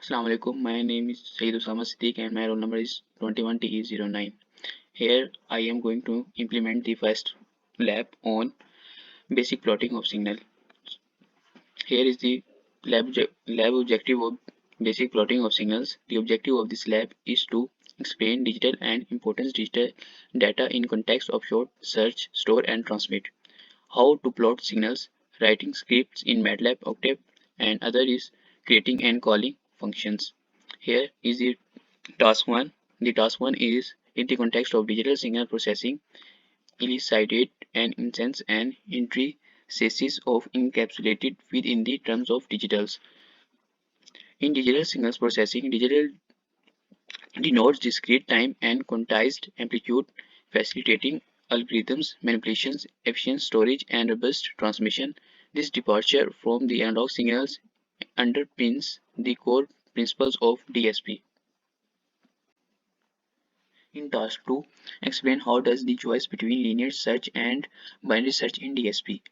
Assalamu alaikum. My name is Saeed Osama Siddiq and my roll number is 21TE09. Here I am going to implement the first lab on basic plotting of signal. Here is the lab objective of basic plotting of signals. The objective of this lab is to explain digital and importance digital data in context of short search, store and transmit. How to plot signals, writing scripts in MATLAB, Octave and other is creating and calling functions. Here is the task 1. The task 1 is in the context of digital signal processing, elicit an instance and intricacies of encapsulated within the terms of digitals. In digital signals processing, digital denotes discrete time and quantized amplitude, facilitating algorithms, manipulations, efficient storage, and robust transmission. This departure from the analog signals underpins the core principles of DSP. In task 2, explain how does the choice between linear search and binary search in DSP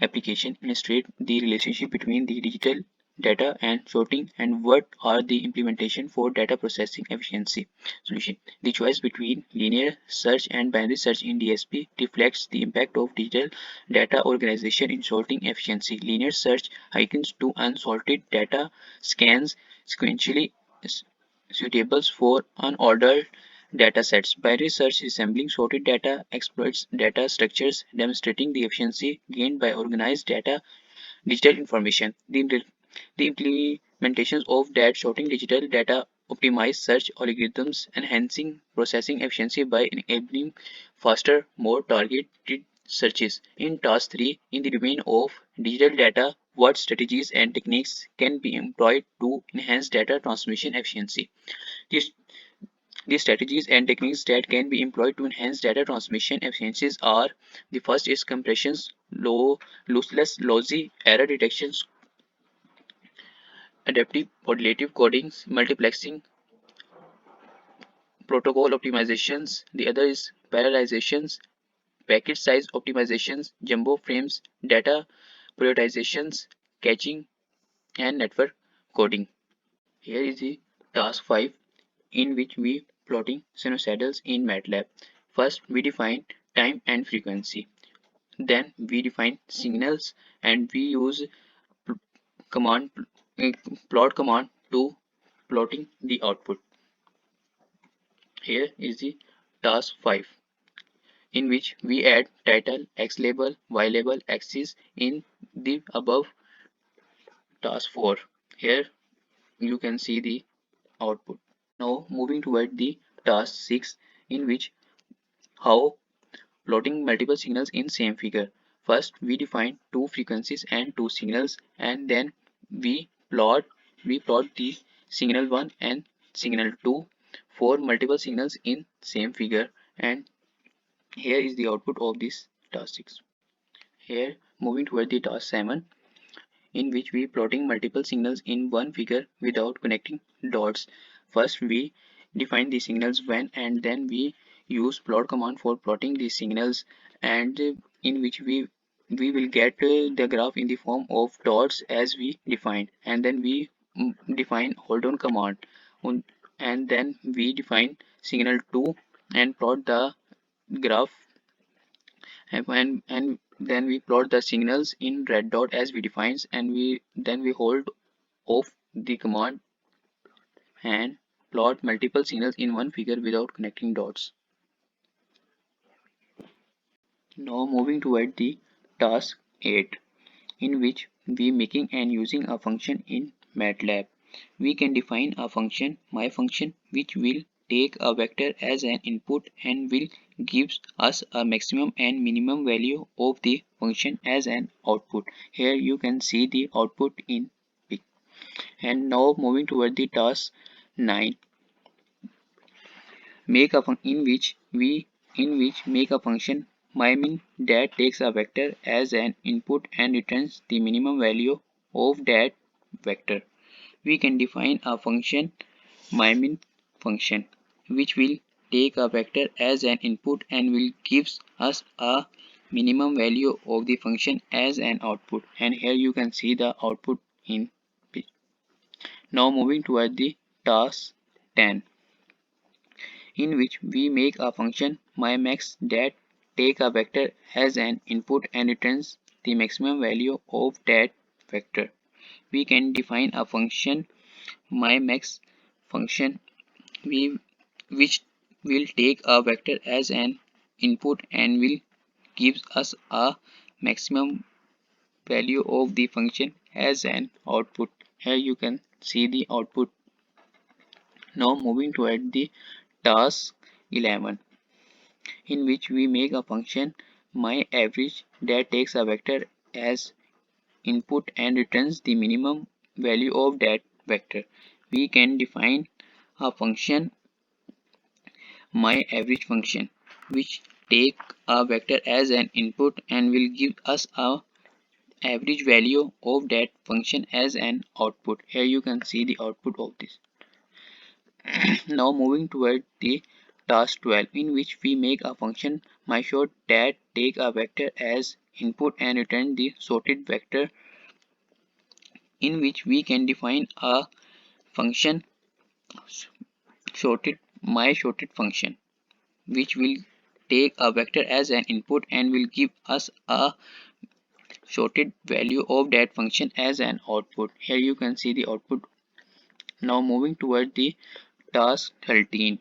application illustrate the relationship between the digital data and sorting and what are the implementation for data processing efficiency. Solution. The choice between linear search and binary search in DSP reflects the impact of digital data organization in sorting efficiency. Linear search hearkens to unsorted data scans sequentially suitable for unordered datasets. Binary search resembling sorted data exploits data structures, demonstrating the efficiency gained by organized data digital information. The implementations of that sorting digital data optimize search algorithms, enhancing processing efficiency by enabling faster, more targeted searches. In task 3, in the domain of digital data, what strategies and techniques can be employed to enhance data transmission efficiency? These the strategies and techniques that can be employed to enhance data transmission efficiencies are: the first is compressions, lossless lossy error detections, adaptive modulative codings, multiplexing, protocol optimizations. The other is parallelizations, packet size optimizations, jumbo frames, data prioritizations, caching, and network coding. Here is the task 5 in which we plotting sinusoidals in MATLAB. First, we define time and frequency. Then we define signals and we use command plot command to plotting the output. Here is the task 5 in which we add title, X label, Y label, axis in the above task 4. Here you can see the output. Now moving toward the task 6 in which how plotting multiple signals in same figure. First we define two frequencies and two signals and then we plot the signal 1 and signal 2 for multiple signals in same figure, and here is the output of this task 6. Here moving toward the task 7 in which we plotting multiple signals in one figure without connecting dots. First we define the signals 1 and then we use plot command for plotting the signals, and in which we will get the graph in the form of dots as we defined, and then we define hold on command and then we define signal 2 and plot the graph, and then we plot the signals in red dot as we defines, and we hold off the command and plot multiple signals in one figure without connecting dots. Now moving toward the task 8 in which we making and using a function in MATLAB. We can define a function, my function, which will take a vector as an input and will gives us a maximum and minimum value of the function as an output. Here you can see the output in pic. And now moving toward the task 9, make a in which make a function mymin that takes a vector as an input and returns the minimum value of that vector. We can define a function mymin function which will take a vector as an input and will gives us a minimum value of the function as an output, and here you can see the output in picture. Now moving toward the task 10, in which we make a function myMax that take a vector as an input and returns the maximum value of that vector. We can define a function myMax function which will take a vector as an input and will give us a maximum value of the function as an output. Here you can see the output. Now moving toward the task 11, in which we make a function myAverage that takes a vector as input and returns the minimum value of that vector. We can define a function myAverage function which take a vector as an input and will give us a average value of that function as an output. Here you can see the output of this. Now moving toward the task 12, in which we make a function mySort that take a vector as input and return the sorted vector, in which we can define a function mySorted function which will take a vector as an input and will give us a sorted value of that function as an output. Here you can see the output. Now moving toward the task 13,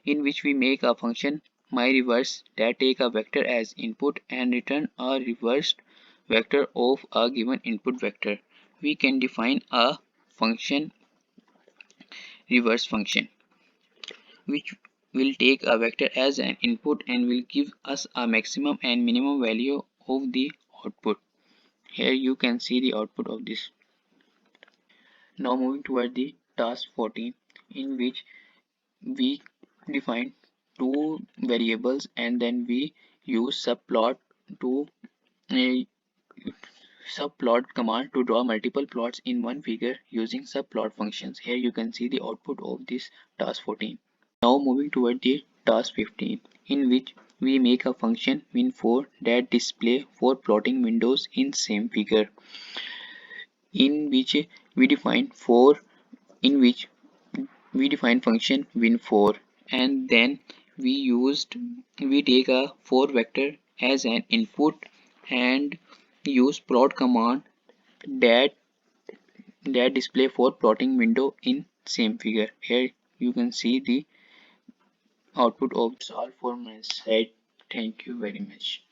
in which we make a function myReverse that take a vector as input and return a reversed vector of a given input vector. We can define a function reverse function which will take a vector as an input and will give us a maximum and minimum value of the output. Here you can see the output of this. Now moving toward the task 14, in which we define two variables and then we use to uh, subplot command to draw multiple plots in one figure using subplot functions. Here you can see the output of this task 14. Now moving toward the task 15, in which we make a function win4 that display four plotting windows in same figure, in which we define four in which we define function win4 and then we take a 4 vector as an input and use plot command that display four plotting window in same figure. Here you can see the output of all for my side. Thank you very much.